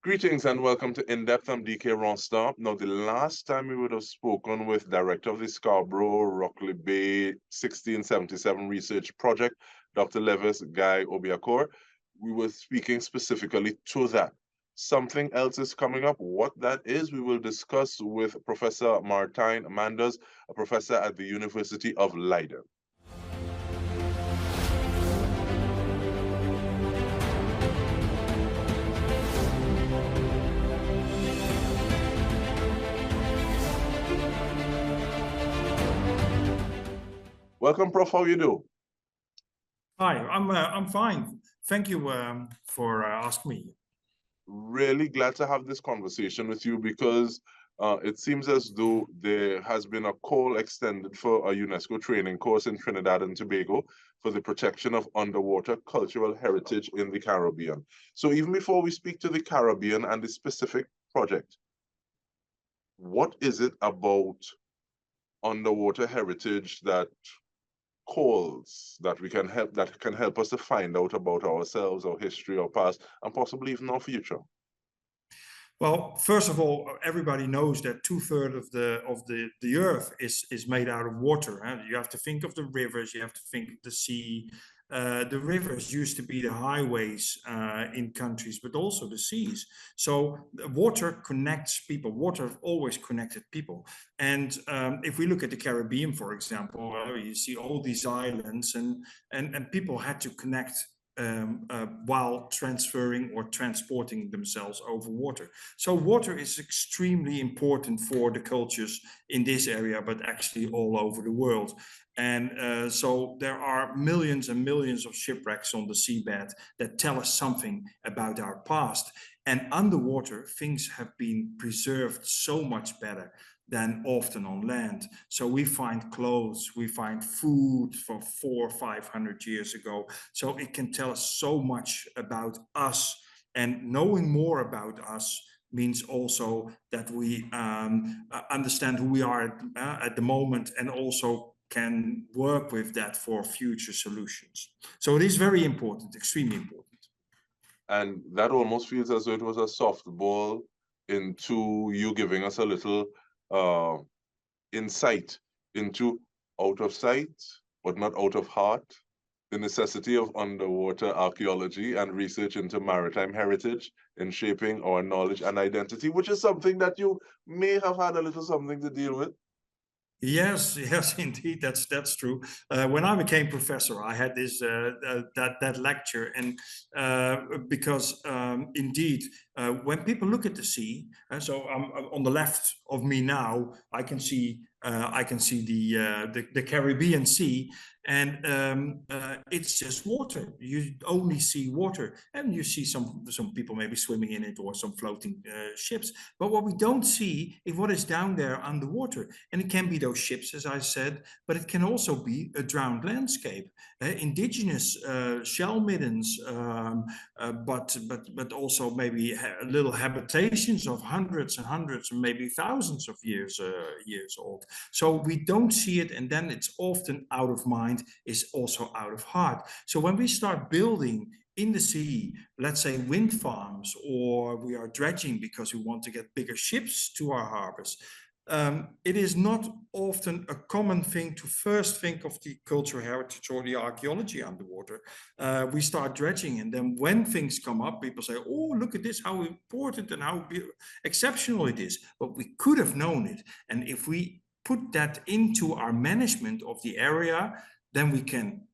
Greetings and welcome to In-Depth. I'm Dike Rostant. Now, the last time we would have spoken with Director of the Scarborough Rockley Bay 1677 Research Project, Dr. Levis Guy Obiakor, we were speaking specifically to that. Something else is coming up. What that is, we will discuss with Professor Martijn Manders, a professor at the University of Leiden. Welcome, Prof. How you do? Hi, I'm fine. Thank you for asking me. Really glad to have this conversation with you because it seems as though there has been a call extended for a UNESCO training course in Trinidad and Tobago for the protection of underwater cultural heritage in the Caribbean. So even before we speak to the Caribbean and the specific project, what is it about underwater heritage that calls that can help us to find out about ourselves, our history, our past, and possibly even our future? Well, first of all, everybody knows that 2/3 of the earth is made out of water. You have to think of the rivers, you have to think of the sea. The rivers used to be the highways in countries, but also the seas. So water connects people. Water always connected people. And if we look at the Caribbean, for example, you see all these islands, and people had to connect while transferring or transporting themselves over water. So water is extremely important for the cultures in this area, but actually all over the world. And so there are millions and millions of shipwrecks on the seabed that tell us something about our past. And underwater, things have been preserved so much better than often on land. So we find clothes, we find food from 400 or 500 years ago. So it can tell us so much about us, and knowing more about us means also that we understand who we are at the moment, and also can work with that for future solutions. So it is very important, extremely important. And that almost feels as though it was a softball into you giving us a little insight into out of sight, but not out of heart, the necessity of underwater archaeology and research into maritime heritage in shaping our knowledge and identity, which is something that you may have had a little something to deal with. Yes, yes, indeed, that's true. When I became professor, I had this that lecture, and because indeed, when people look at the sea, so on the left of me now, I can see the Caribbean Sea, and it's just water. You only see water, and you see some people maybe swimming in it, or some floating ships. But what we don't see is what is down there underwater, and it can be those ships, as I said, but it can also be a drowned landscape, indigenous shell middens, but also maybe little habitations of hundreds and hundreds, and maybe thousands of years old. So we don't see it, and then it's often out of mind, is also out of heart. So when we start building in the sea, let's say wind farms, or we are dredging because we want to get bigger ships to our harbors, it is not often a common thing to first think of the cultural heritage or the archaeology underwater. We start dredging, and then when things come up, people say, oh, look at this, how important and how exceptional it is. But we could have known it. And if we put that into our management of the area, then we can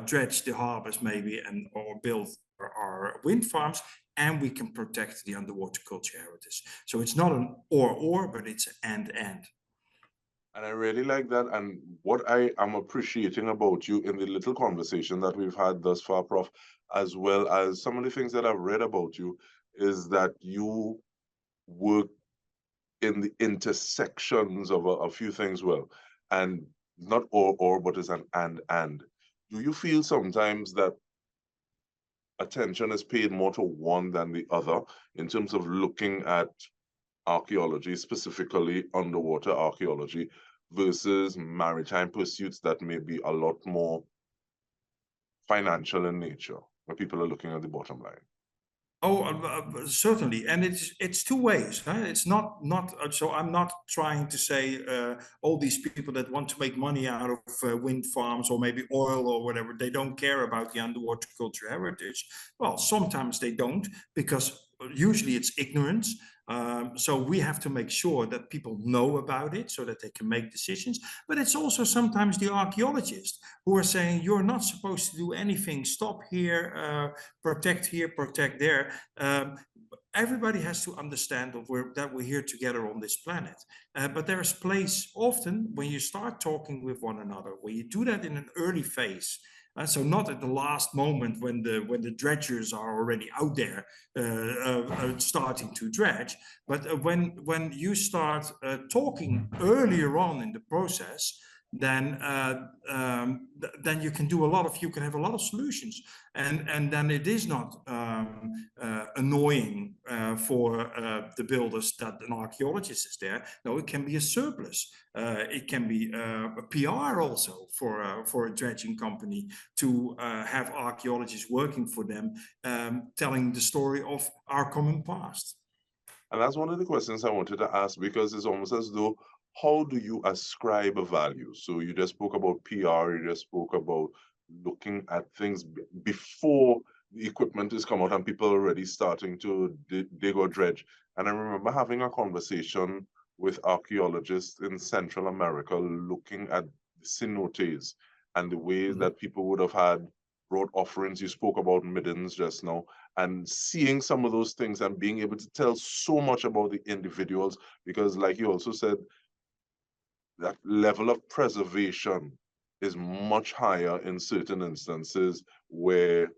dredge the harbors maybe, or build our wind farms, and we can protect the underwater culture heritage. So it's not an or, but it's an and. And I really like that. And what I am appreciating about you in the little conversation that we've had thus far, Prof, as well as some of the things that I've read about you, is that you work in the intersections of a few things well. And not or, but is an and. Do you feel sometimes that attention is paid more to one than the other in terms of looking at archaeology, specifically underwater archaeology, versus maritime pursuits that may be a lot more financial in nature, where people are looking at the bottom line? Oh, certainly, and it's two ways. Huh? It's not so. I'm not trying to say all these people that want to make money out of wind farms or maybe oil or whatever, they don't care about the underwater culture heritage. Well, sometimes they don't, because usually it's ignorance. So we have to make sure that people know about it so that they can make decisions. But it's also sometimes the archaeologists who are saying you're not supposed to do anything. Stop here, protect there. Everybody has to understand that we're here together on this planet. But there is place often when you start talking with one another, when you do that in an early phase. So not at the last moment when the dredgers are already out there starting to dredge, but when you start talking earlier on in the process, then you can have a lot of solutions, and then it is not annoying for the builders that an archaeologist is there. No, it can be a surplus. It can be a PR also for a dredging company to have archaeologists working for them, telling the story of our common past. And that's one of the questions I wanted to ask, because it's almost as though, how do you ascribe a value? So you just spoke about PR, you just spoke about looking at things before the equipment is come out and people are already starting to dig or dredge. And I remember having a conversation with archaeologists in Central America looking at the cenotes and the ways that people would have had brought offerings. You spoke about middens just now, and seeing some of those things and being able to tell so much about the individuals, because like you also said, that level of preservation is much higher in certain instances where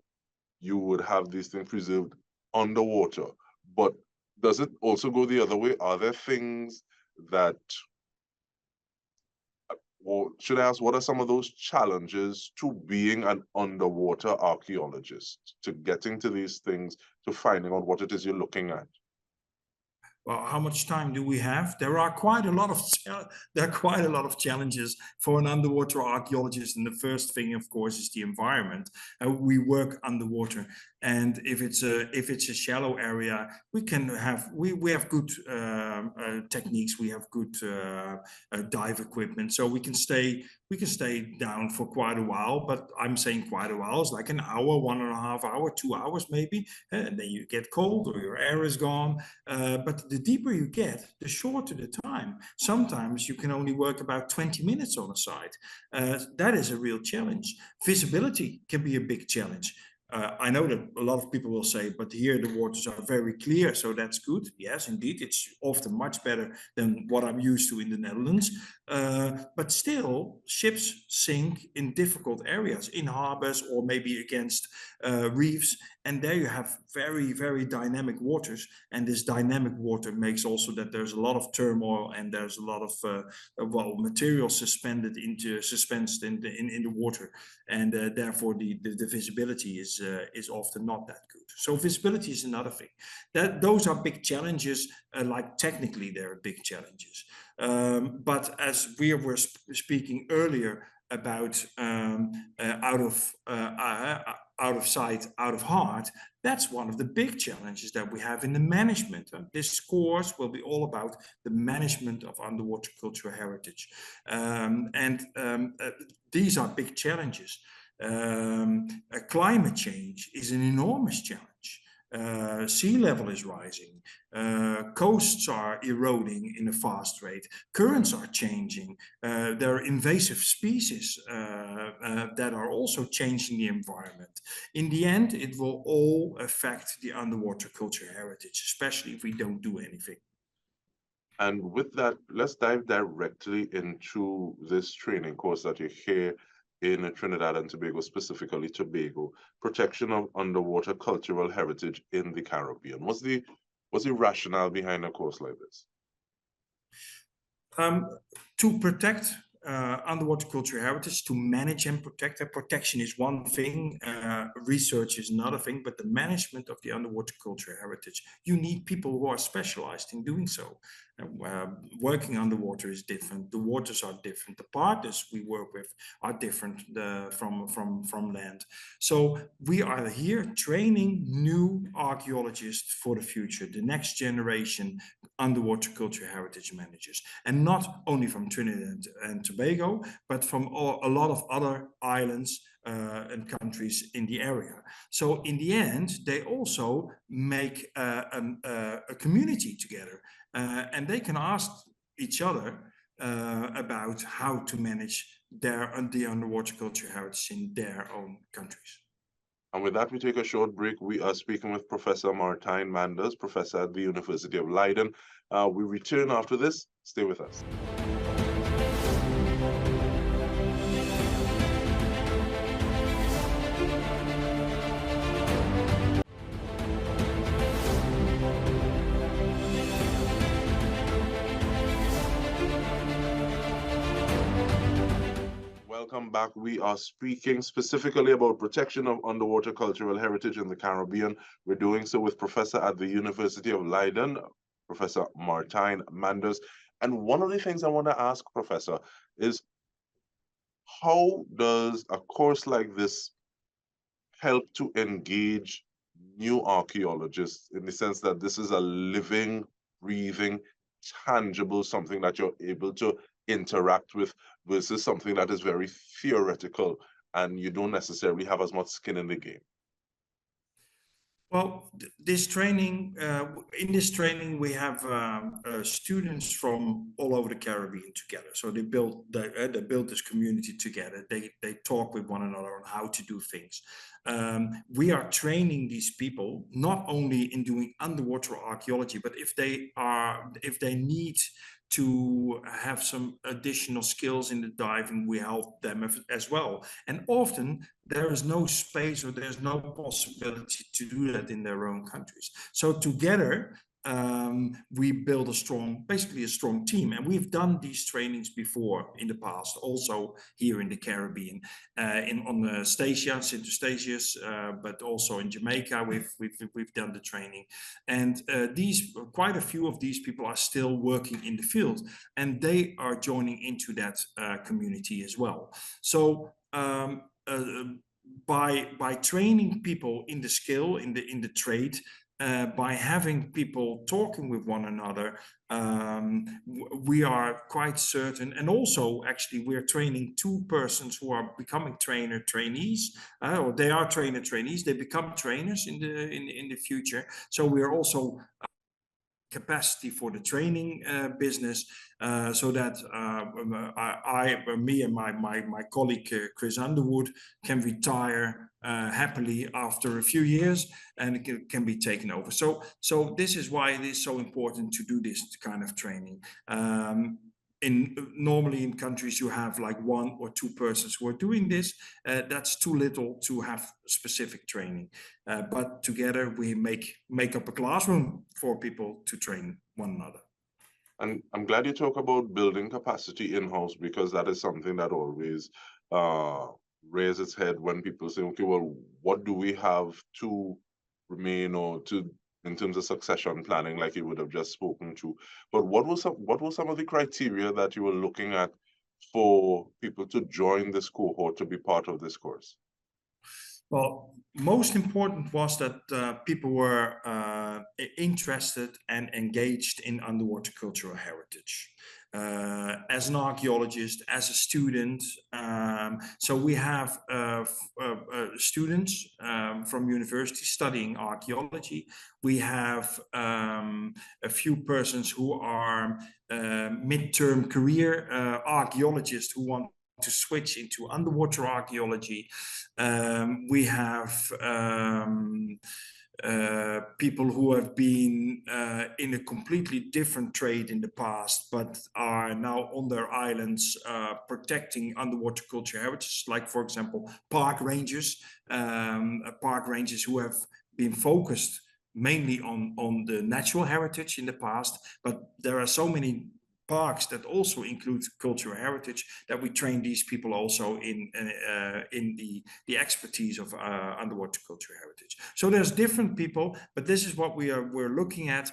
you would have these things preserved underwater. But does it also go the other way? Are there things that, or should I ask, what are some of those challenges to being an underwater archaeologist, to getting to these things, to finding out what it is you're looking at? Well, how much time do we have? There are quite a lot of challenges for an underwater archaeologist, and the first thing, of course, is the environment. We work underwater, and if it's a shallow area, we have good techniques. We have good dive equipment, so we can stay down for quite a while. But I'm saying quite a while is like an hour, 1.5 hours, 2 hours maybe, and then you get cold or your air is gone. But the deeper you get, the shorter the time. Sometimes you can only work about 20 minutes on a site. That is a real challenge. Visibility can be a big challenge. I know that a lot of people will say, but here the waters are very clear, so that's good. Yes, indeed, it's often much better than what I'm used to in the Netherlands. But still, ships sink in difficult areas, in harbors or maybe against reefs. And there you have very, very dynamic waters. And this dynamic water makes also that there's a lot of turmoil, and there's a lot of material suspended in the water. And therefore the visibility is often not that good. So visibility is another thing. Those are big challenges. Like technically, there are big challenges. But as we were speaking earlier about out of sight, out of heart, that's one of the big challenges that we have in the management. This course will be all about the management of underwater cultural heritage. These are big challenges. Climate change is an enormous challenge. Sea level is rising, coasts are eroding in a fast rate, currents are changing, there are invasive species that are also changing the environment. In the end, it will all affect the underwater cultural heritage, especially if we don't do anything. And with that, let's dive directly into this training course that you hear in Trinidad and Tobago, specifically Tobago, protection of underwater cultural heritage in the Caribbean. What's the rationale behind a course like this? To protect underwater cultural heritage, to manage and protect it. Protection is one thing, research is another thing, but the management of the underwater cultural heritage, you need people who are specialized in doing so. Working underwater is different. The waters are different. The partners we work with are different from land. So we are here training new archaeologists for the future, the next generation underwater cultural heritage managers, and not only from Trinidad and Tobago, but from a lot of other islands and countries in the area. So in the end, they also make a community together, and they can ask each other about how to manage the underwater cultural heritage in their own countries. And with that, we take a short break. We are speaking with Professor Martijn Manders, professor at the University of Leiden. We return after this. Stay with us. Welcome back. We are speaking specifically about protection of underwater cultural heritage in the Caribbean. We're doing so with professor at the University of Leiden, Professor Martijn Manders. And one of the things I want to ask, Professor, is how does a course like this help to engage new archaeologists, in the sense that this is a living, breathing, tangible something that you're able to interact with, versus something that is very theoretical and you don't necessarily have as much skin in the game? Well, this training, in this training, we have students from all over the Caribbean together. So they built this community together. They talk with one another on how to do things. We are training these people not only in doing underwater archaeology, but if they need to have some additional skills in the diving, we help them as well. And often there is no space or there's no possibility to do that in their own countries. So together, we build basically a strong team, and we've done these trainings before in the past, also here in the Caribbean, on the Stasia, St. Eustatius, but also in Jamaica, we've done the training, and quite a few of these people are still working in the field, and they are joining into that community as well. So by training people in the skill, in the trade, by having people talking with one another, we are quite certain. And also, actually, we're training two persons who are becoming trainees, or they are trainees. They become trainers in the future. So we are also capacity for the training business, so that me and my colleague Chris Underwood can retire happily after a few years, and it can be taken over. So this is why it is so important to do this kind of training. Normally in countries you have like one or two persons who are doing this. That's too little to have specific training, but together we make up a classroom for people to train one another. And I'm glad you talk about building capacity in-house, because that is something that always raises its head when people say, okay, well, what do we have to remain, or to, in terms of succession planning, like you would have just spoken to. But what were some of the criteria that you were looking at for people to join this cohort, to be part of this course? Well, most important was that people were interested and engaged in underwater cultural heritage. As an archaeologist, as a student. So we have students from university studying archaeology. We have a few persons who are midterm career archaeologists who want to switch into underwater archaeology. We have people who have been in a completely different trade in the past, but are now on their islands protecting underwater cultural heritage, like, for example, park rangers who have been focused mainly on the natural heritage in the past, but there are so many parks that also include cultural heritage, that we train these people also in the expertise of underwater cultural heritage. So there's different people, but this is what we're looking at,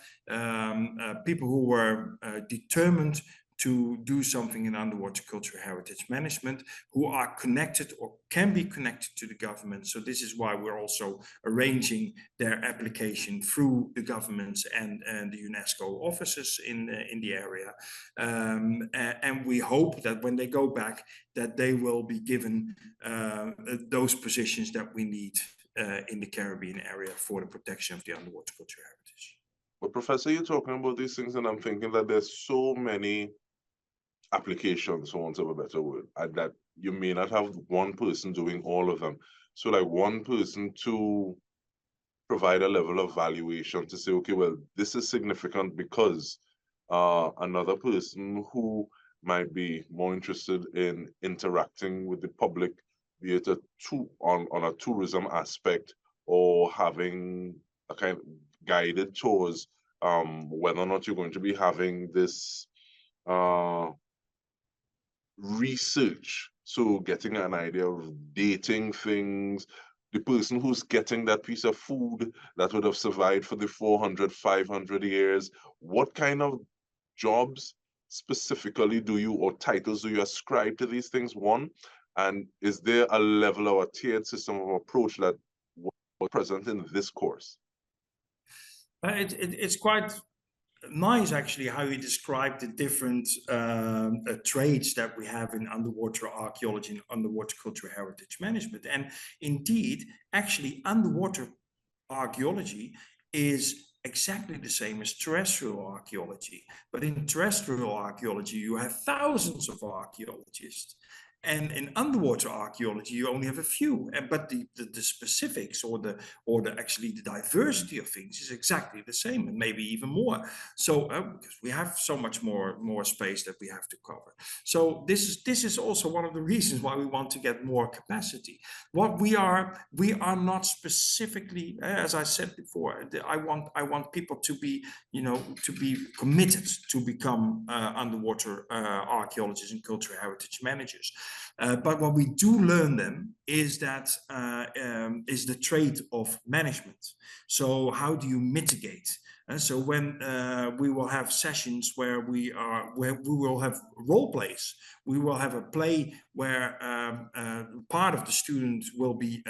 people who were determined to do something in underwater cultural heritage management, who are connected or can be connected to the government. So this is why we're also arranging their application through the governments and the UNESCO offices in the area. And we hope that when they go back, that they will be given those positions that we need in the Caribbean area for the protection of the underwater cultural heritage. But Professor, you're talking about these things, and I'm thinking that there's so many applications, for want of a better word, and that you may not have one person doing all of them. So like one person to provide a level of valuation to say, okay, well, this is significant because another person who might be more interested in interacting with the public, be it on a tourism aspect or having a kind of guided tours, whether or not you're going to be having this research, so getting an idea of dating things, the person who's getting that piece of food that would have survived for the 400, 500 years, what kind of jobs specifically do you, or titles do you ascribe to these things, one? And is there a level or a tiered system of approach that was present in this course? It's quite nice actually how you describe the different trades that we have in underwater archaeology and underwater cultural heritage management. And indeed, actually underwater archaeology is exactly the same as terrestrial archaeology. But in terrestrial archaeology, you have thousands of archaeologists. And in underwater archaeology, you only have a few. But the specifics or the actually the diversity of things is exactly the same, and maybe even more. So because we have so much more space that we have to cover. So this is also one of the reasons why we want to get more capacity. What we are not specifically, as I said before, I want people to be, to be committed to become underwater archaeologists and cultural heritage managers. But what we do learn them is that is the trait of management. So how do you mitigate? So when we will have sessions where we will have role plays, we will have a play where part of the students will be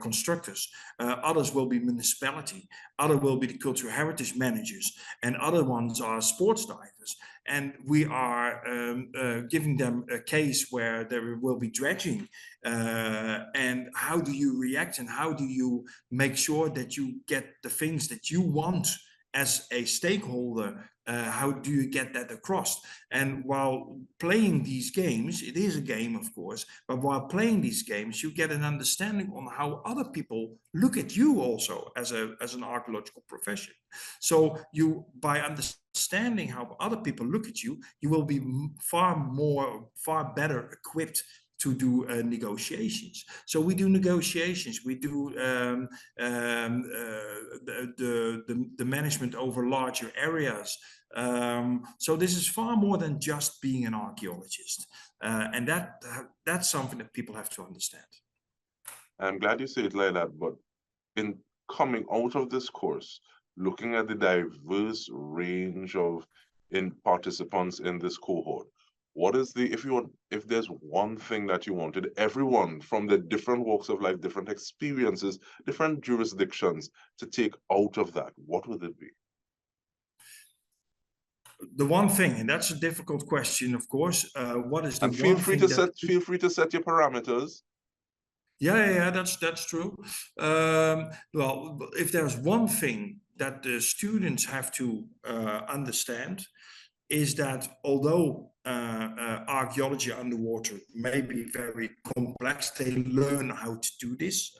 constructors, others will be municipality, other will be the cultural heritage managers, and other ones are sports divers. And we are giving them a case where there will be dredging. And how do you react, and how do you make sure that you get the things that you want as a stakeholder? How do you get that across? And while playing these games, it is a game, of course, but while playing these games, you get an understanding on how other people look at you also as an archaeological profession. So you, by understanding how other people look at you, you will be far better equipped to do negotiations. So we do negotiations, we do the management over larger areas. So this is far more than just being an archaeologist. And that's something that people have to understand. I'm glad you say it like that, but in coming out of this course, looking at the diverse range of participants in this cohort, what is if there's one thing that you wanted everyone from the different walks of life, different experiences, different jurisdictions to take out of that, what would it be? The one thing, and that's a difficult question, of course, what is the and one thing that... feel free to set your parameters. Yeah, that's true. Well, if there's one thing that the students have to understand, is that although archaeology underwater may be very complex, they learn how to do this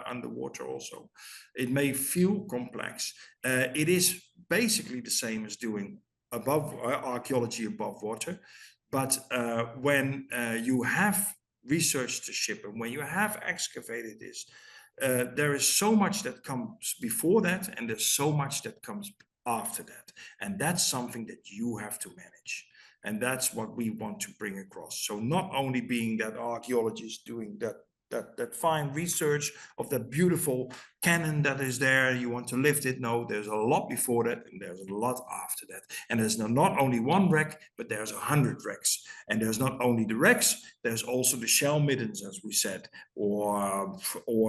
underwater also. It may feel complex. It is basically the same as doing archaeology above water. But when you have researched the ship and when you have excavated this, there is so much that comes before that, and there's so much that comes after that, and that's something that you have to manage. And that's what we want to bring across. So not only being that archaeologist doing that fine research of that beautiful cannon that is there, you want to lift it. No, there's a lot before that, and there's a lot after that. And there's not only one wreck, but there's 100 wrecks. And there's not only the wrecks, there's also the shell middens, as we said, or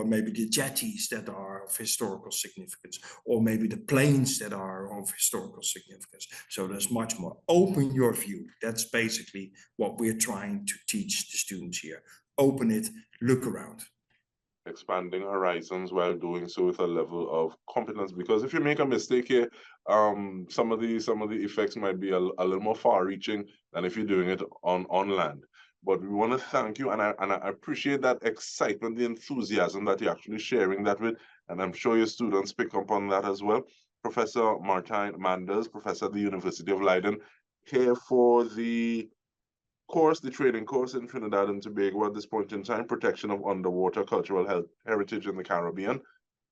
maybe the jetties that are of historical significance, or maybe the planes that are of historical significance. So there's much more. Open your view. That's basically what we're trying to teach the students here. Open it, look around. Expanding horizons while doing so with a level of competence, because if you make a mistake here, some of the effects might be a little more far-reaching than if you're doing it on land. But we want to thank you, and I appreciate that excitement, the enthusiasm that you're actually sharing that with, and I'm sure your students pick up on that as well. Professor Martijn Manders, professor at the University of Leiden, here for the course, the training course in Trinidad and Tobago at this point in time, protection of underwater cultural heritage in the Caribbean.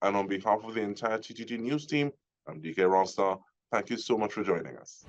And on behalf of the entire TTT News team, I'm Dike Rostant. Thank you so much for joining us.